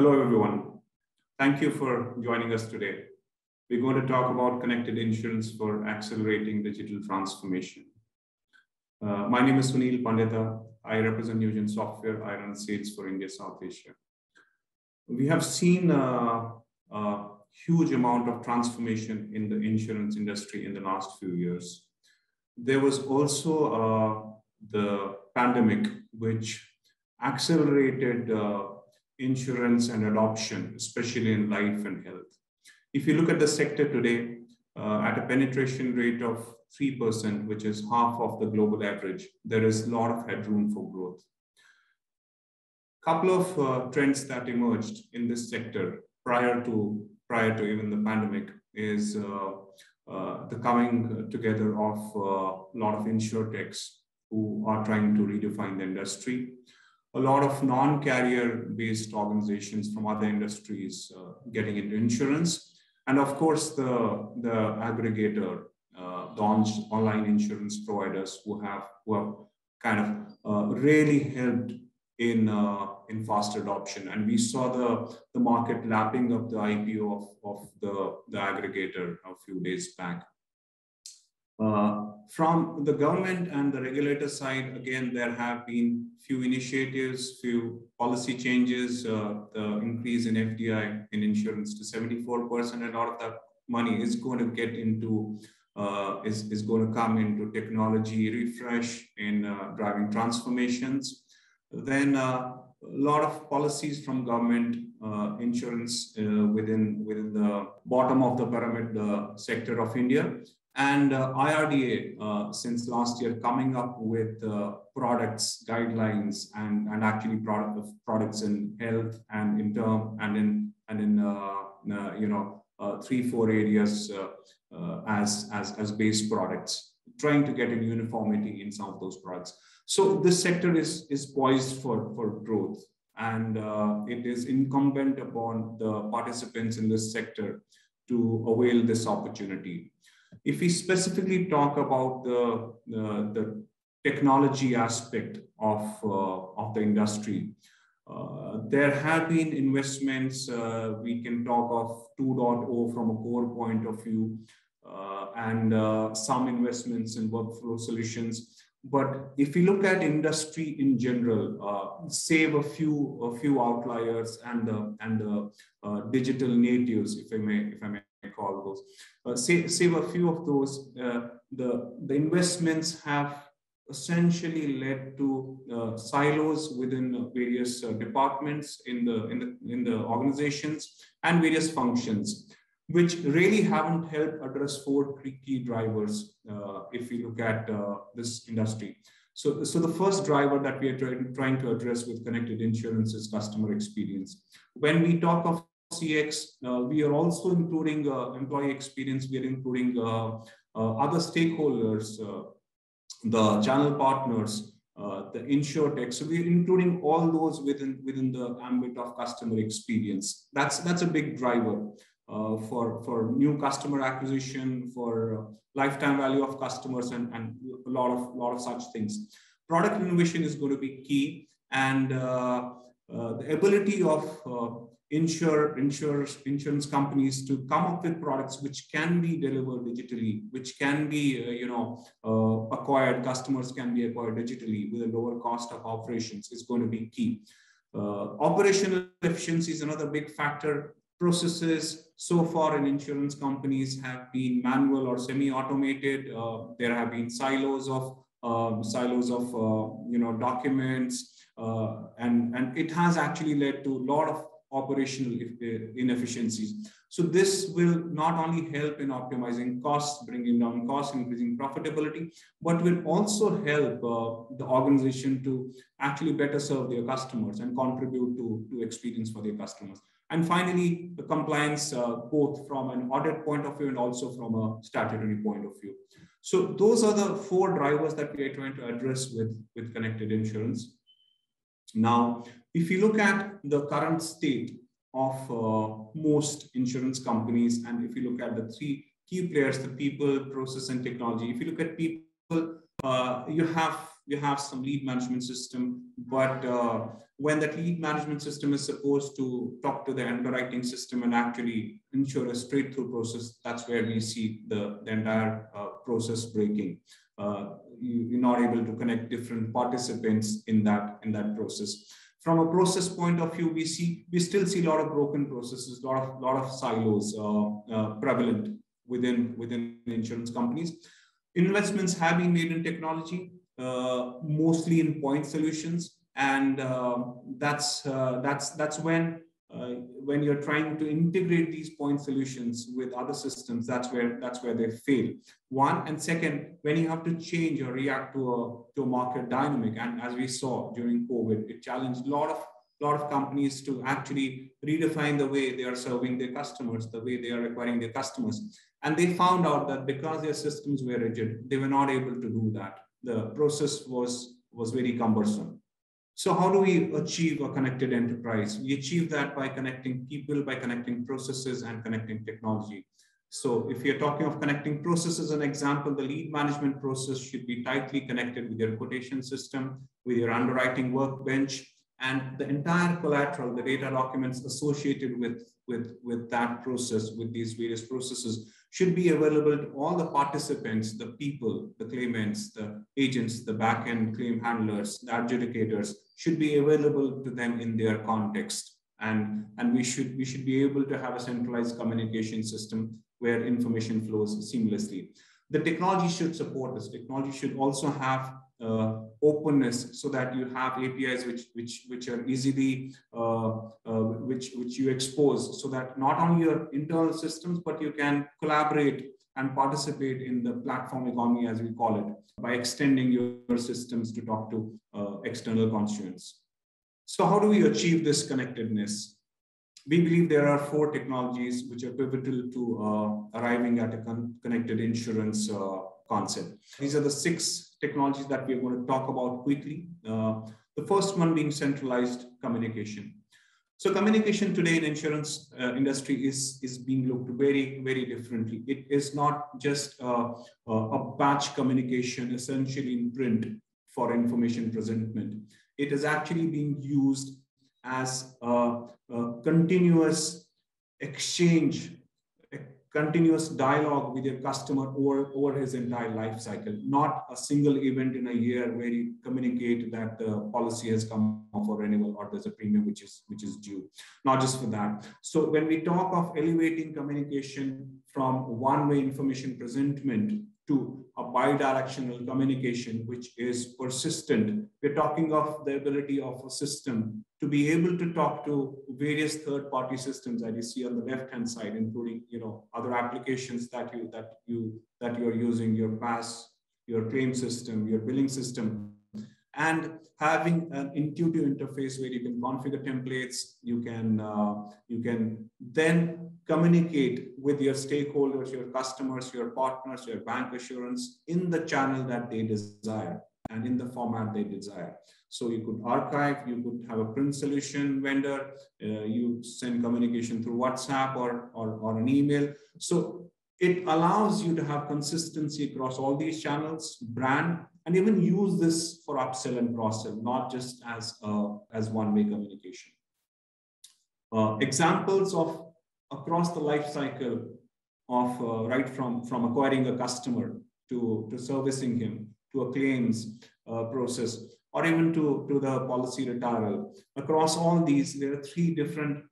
Hello, everyone. Thank you for joining us today. We're going to talk about connected insurance for accelerating digital transformation. My name is Sunil Pandita. I represent Newgen Software. I run sales for India, South Asia. We have seen a huge amount of transformation in the insurance industry in the last few years. There was also the pandemic, which accelerated insurance and adoption, especially in life and health. If you look at the sector today, at a penetration rate of 3%, which is half of the global average, there is a lot of headroom for growth. Couple of trends that emerged in this sector prior to even the pandemic is the coming together of a lot of insurtechs who are trying to redefine the industry. A lot of non-carrier-based organizations from other industries getting into insurance, and of course the aggregator, the online insurance providers who have kind of really helped in fast adoption. And we saw the market lapping up the IPO of the aggregator a few days back. From the government and the regulator side, again, there have been few initiatives, few policy changes, the increase in FDI in insurance to 74%. A lot of that money is going to get into, is going to come into technology refresh in driving transformations. Then a lot of policies from government, insurance within the bottom of the pyramid sector of India. And IRDA, since last year, coming up with products, guidelines, and actually products in health and in term and in 3-4 areas as base products, trying to get a uniformity in some of those products. So this sector is poised for growth, and it is incumbent upon the participants in this sector to avail this opportunity. If we specifically talk about the technology aspect of the industry, there have been investments. We can talk of 2.0 from a core point of view, and some investments in workflow solutions. But if you look at industry in general, save a few outliers and the digital natives, if I may call those, save a few of those, the investments have essentially led to silos within various departments in the organizations and various functions, which really haven't helped address 4 key drivers if we look at this industry. So the first driver that we are trying to address with connected insurance is customer experience. When we talk of CX, we are also including employee experience. We are including other stakeholders, the channel partners, the insurtech. So we are including all those within the ambit of customer experience. That's a big driver for new customer acquisition, for lifetime value of customers, and a lot of such things. Product innovation is going to be key, and the ability of insurance companies to come up with products which can be delivered digitally, which can be acquired, customers can be acquired digitally with a lower cost of operations is going to be key. Operational efficiency is another big factor. Processes so far in insurance companies have been manual or semi-automated. There have been silos of documents, and it has actually led to a lot of operational inefficiencies. So this will not only help in optimizing costs, bringing down costs, increasing profitability, but will also help the organization to actually better serve their customers and contribute to experience for their customers. And finally, the compliance, both from an audit point of view and also from a statutory point of view. So those are the 4 drivers that we are trying to address with connected insurance. Now, if you look at the current state of most insurance companies, and if you look at the 3 key players, the people, process, and technology, if you look at people, you have some lead management system, but when that lead management system is supposed to talk to the underwriting system and actually ensure a straight through process, that's where we see the entire process breaking. You're not able to connect different participants in that process. From a process point of view, we still see a lot of broken processes, lot of silos prevalent within insurance companies. Investments have been made in technology, mostly in point solutions, and that's when you're trying to integrate these point solutions with other systems, that's where they fail. One, and second, when you have to change or react to a market dynamic, and as we saw during COVID, it challenged a lot of companies to actually redefine the way they are serving their customers, the way they are acquiring their customers. And they found out that because their systems were rigid, they were not able to do that. The process was very cumbersome. So how do we achieve a connected enterprise? We achieve that by connecting people, by connecting processes, and connecting technology. So if you're talking of connecting processes, an example, the lead management process should be tightly connected with your quotation system, with your underwriting workbench, and the entire collateral, the data documents associated with that process, with these various processes, should be available to all the participants, the people, the claimants, the agents, the back-end claim handlers, the adjudicators, should be available to them in their context. And we should be able to have a centralized communication system where information flows seamlessly. The technology should support this. Technology should also have openness, so that you have APIs which are easily which you expose, so that not only your internal systems, but you can collaborate and participate in the platform economy, as we call it, by extending your systems to talk to external constituents. So how do we achieve this connectedness? We believe there are 4 technologies which are pivotal to arriving at a connected insurance concept. These are the 6 technologies that we're going to talk about quickly. The first one being centralized communication. So communication today in insurance industry is being looked very, very differently. It is not just a batch communication, essentially in print, for information presentment. It is actually being used as a continuous exchange, a continuous dialogue with your customer over his entire life cycle, not a single event in a year where you communicate that the policy has come for renewal or there's a premium which is due. Not just for that. So when we talk of elevating communication from one-way information presentment to a bidirectional communication, which is persistent, we're talking of the ability of a system to be able to talk to various third-party systems that you see on the left-hand side, including other applications that you're using, your PAS, your claim system, your billing system, and having an intuitive interface where you can configure templates, you can then communicate with your stakeholders, your customers, your partners, your bank assurance in the channel that they desire and in the format they desire. So you could archive, you could have a print solution vendor, you send communication through WhatsApp or an email. So it allows you to have consistency across all these channels, brand, and even use this for upsell and cross-sell, not just as one-way communication. Examples of across the life cycle of right from acquiring a customer to servicing him, to a claims process, or even to the policy retirement. Across all these, there are 3 different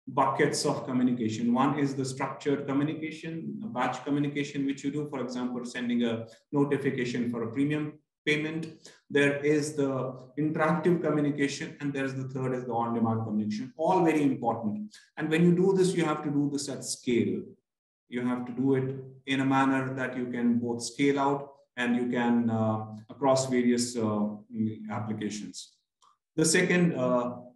buckets of communication. One is the structured communication, a batch communication, which you do, for example, sending a notification for a premium payment. There is the interactive communication, and there's the third is the on-demand communication, all very important. And when you do this, you have to do this at scale. You have to do it in a manner that you can both scale out and you can across various applications. The second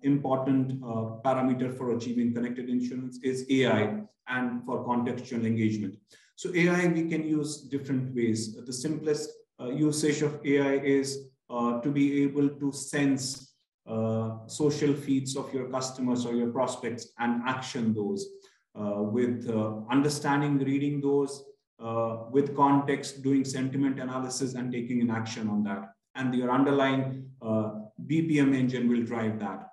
important parameter for achieving connected insurance is AI and for contextual engagement. So AI, we can use different ways. The simplest usage of AI is to be able to sense social feeds of your customers or your prospects and action those with understanding, reading those, with context, doing sentiment analysis and taking an action on that. And your underlying BPM engine will drive that.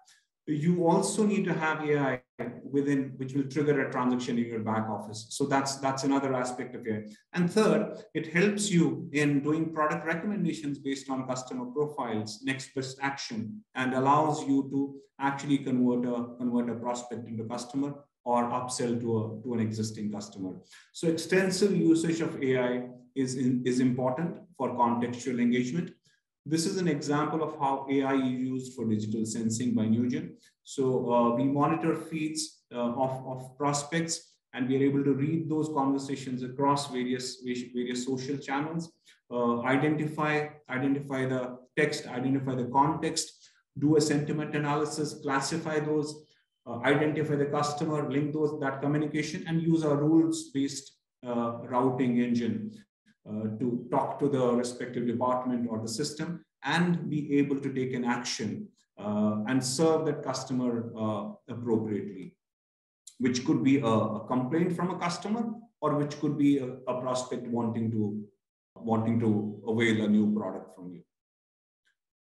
You also need to have AI within, which will trigger a transaction in your back office. So that's another aspect of it. And third, it helps you in doing product recommendations based on customer profiles, next best action, and allows you to actually convert a prospect into customer or upsell to an existing customer. So extensive usage of AI is important for contextual engagement. This is an example of how AI is used for digital sensing by Newgen. So we monitor feeds of prospects, and we are able to read those conversations across various social channels, identify the text, identify the context, do a sentiment analysis, classify those, identify the customer, link that communication, and use our rules-based routing engine to talk to the respective department or the system and be able to take an action and serve that customer appropriately, which could be a complaint from a customer, or which could be a prospect wanting to avail a new product from you.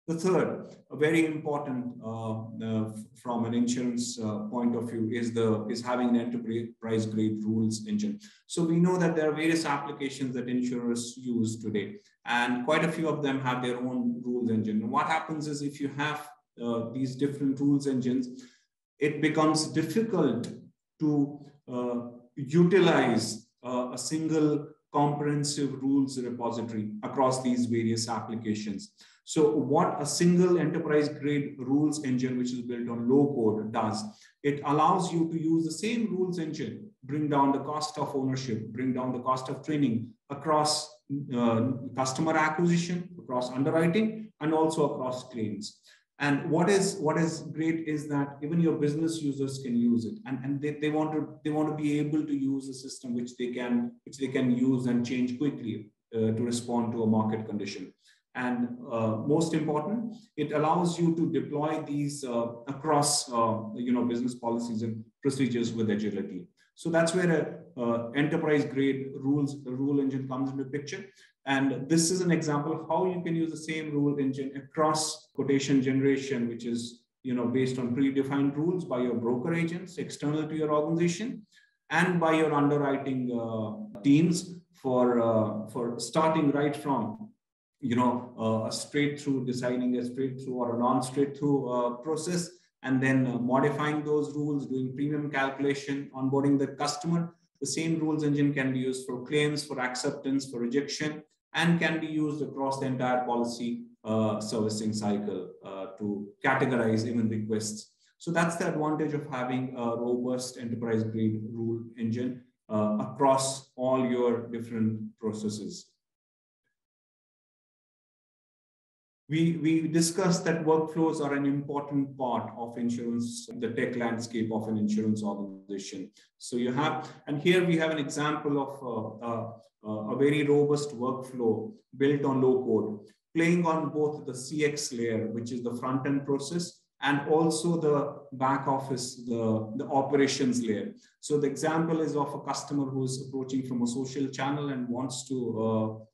The third, a very important from an insurance point of view, is having an enterprise grade rules engine. So we know that there are various applications that insurers use today, and quite a few of them have their own rules engine. And what happens is, if you have these different rules engines, it becomes difficult to utilize a single comprehensive rules repository across these various applications. So what a single enterprise grade rules engine, which is built on low code, does, it allows you to use the same rules engine, bring down the cost of ownership, bring down the cost of training across customer acquisition, across underwriting, and also across claims. And what is great is that even your business users can use it, and they want to be able to use a system which they can use and change quickly to respond to a market condition. And most important, it allows you to deploy these across business policies and procedures with agility. So that's where a enterprise grade rule engine comes into picture. And this is an example of how you can use the same rule engine across quotation generation, which is based on predefined rules by your broker agents external to your organization, and by your underwriting teams for starting right from a straight through, deciding a straight through or a non-straight through process, and then modifying those rules, doing premium calculation, onboarding the customer. The same rules engine can be used for claims, for acceptance, for rejection, and can be used across the entire policy servicing cycle to categorize even requests. So that's the advantage of having a robust enterprise grade rule engine across all your different processes. We discussed that workflows are an important part of insurance, the tech landscape of an insurance organization. So you have, and here we have an example of a very robust workflow built on low code, playing on both the CX layer, which is the front end process, and also the back office, the operations layer. So the example is of a customer who's approaching from a social channel and wants to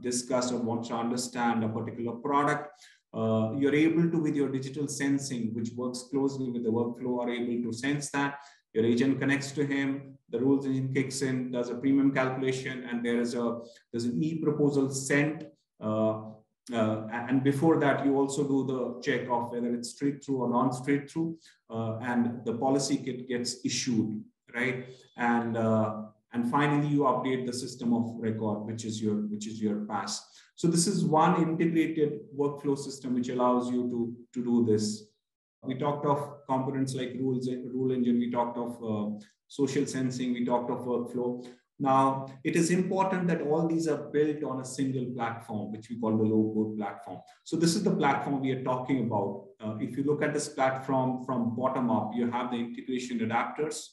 discuss or wants to understand a particular product. You're able to, with your digital sensing, which works closely with the workflow, are able to sense that. Your agent connects to him, the rules engine kicks in, does a premium calculation, and there's an e-proposal sent. And before that, you also do the check of whether it's straight through or non-straight through, and the policy kit gets issued, right? And finally, you update the system of record, which is your pass. So this is one integrated workflow system which allows you to do this. We talked of components like rule engine. We talked of social sensing. We talked of workflow. Now, it is important that all these are built on a single platform, which we call the low-code platform. So this is the platform we are talking about. If you look at this platform from bottom up, you have the integration adapters,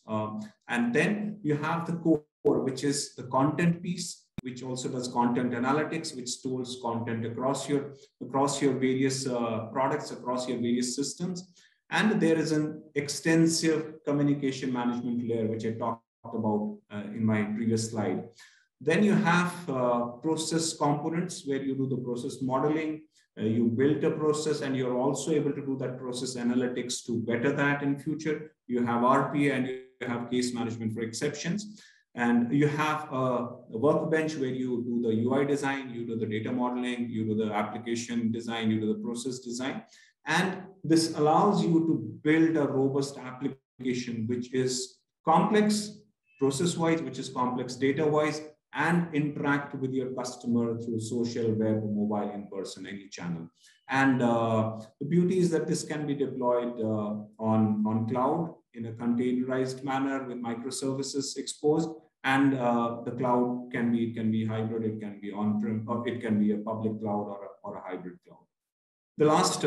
and then you have the core, which is the content piece, which also does content analytics, which stores content across your various products, across your various systems. And there is an extensive communication management layer, which I talked about in my previous slide. Then you have process components where you do the process modeling, you build a process, and you're also able to do that process analytics to better that in future. You have RPA and you have case management for exceptions. And you have a workbench where you do the UI design, you do the data modeling, you do the application design, you do the process design. And this allows you to build a robust application, which is complex process-wise, which is complex data-wise, and interact with your customer through social, web, mobile, in person, any channel. And the beauty is that this can be deployed on cloud in a containerized manner with microservices exposed. And the cloud can be hybrid, it can be on-prem, or it can be a public cloud or a hybrid cloud. The last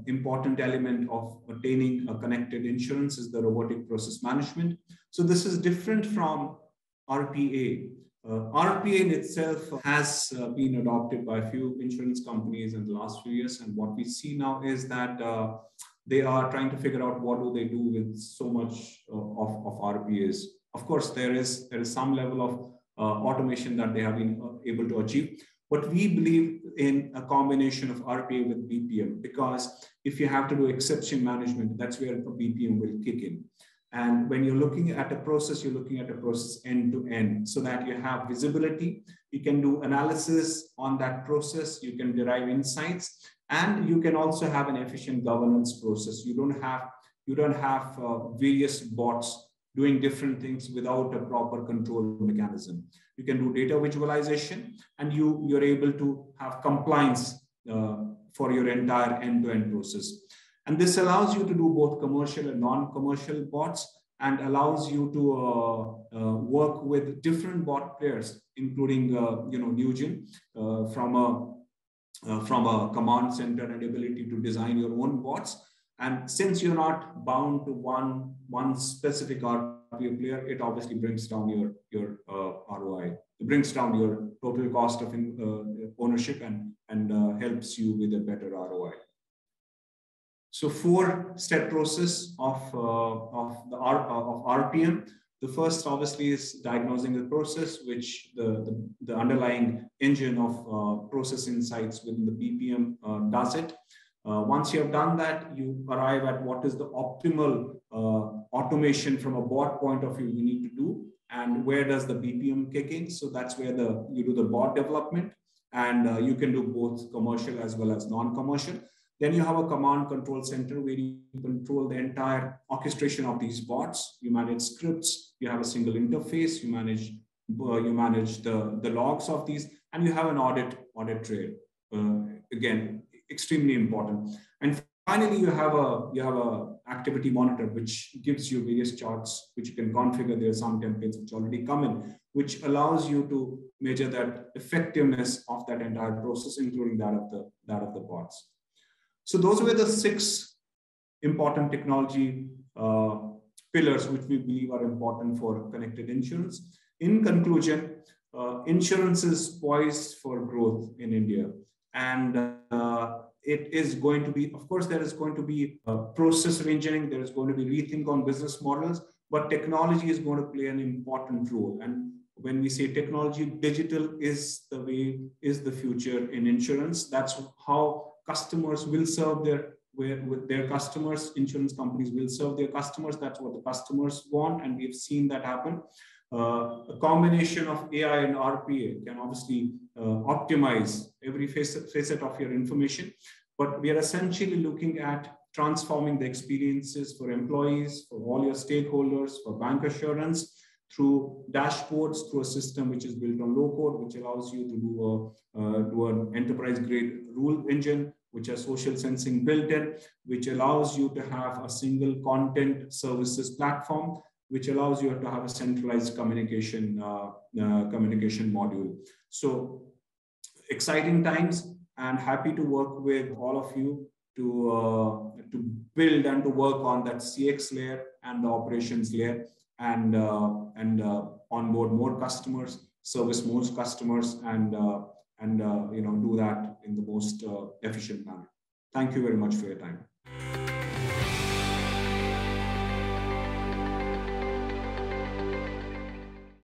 important element of attaining a connected insurance is the robotic process management. So this is different from RPA. RPA in itself has been adopted by a few insurance companies in the last few years. And what we see now is that they are trying to figure out what do they do with so much of RPAs. Of course, there is some level of automation that they have been able to achieve. But we believe in a combination of RPA with BPM, because if you have to do exception management, that's where a BPM will kick in. And when you're looking at a process, you're looking at a process end to end so that you have visibility. You can do analysis on that process. You can derive insights, and you can also have an efficient governance process. You don't have various bots doing different things without a proper control mechanism. You can do data visualization, and you're able to have compliance for your entire end-to-end process. And this allows you to do both commercial and non-commercial bots, and allows you to work with different bot players, including Newgen from a command center and ability to design your own bots. And since you're not bound to one specific RPA player, it obviously brings down your ROI. It brings down your total cost of ownership and helps you with a better ROI. So 4-step process of RPM. The first obviously is diagnosing the process, which the underlying engine of process insights within the BPM does it. Once you have done that, you arrive at what is the optimal automation from a bot point of view you need to do, and where does the BPM kick in. So that's where you do the bot development, and you can do both commercial as well as non-commercial. Then you have a command control center where you control the entire orchestration of these bots. You manage scripts, you have a single interface, you manage the logs of these, and you have an audit trail. Again, extremely important. And finally, you have a activity monitor, which gives you various charts, which you can configure. There are some templates which already come in, which allows you to measure that effectiveness of that entire process, including that of the bots. So those were the 6 important technology pillars which we believe are important for connected insurance. In conclusion, insurance is poised for growth in India, and it is going to be, of course, there is going to be process reengineering, there is going to be rethink on business models, but technology is going to play an important role. And when we say technology, digital is the future in insurance. That's how customers will serve their customers. Insurance companies will serve their customers. That's what the customers want, and we've seen that happen. A combination of AI and RPA can obviously optimize every facet of your information, but we are essentially looking at transforming the experiences for employees, for all your stakeholders, for bank assurance, through dashboards, through a system which is built on low code, which allows you to do an enterprise grade rule engine, which has social sensing built in, which allows you to have a single content services platform, which allows you to have a centralized communication module. So exciting times, and happy to work with all of you to build and to work on that CX layer and the operations layer, and onboard more customers, service more customers, and do that in the most efficient manner. Thank you very much for your time.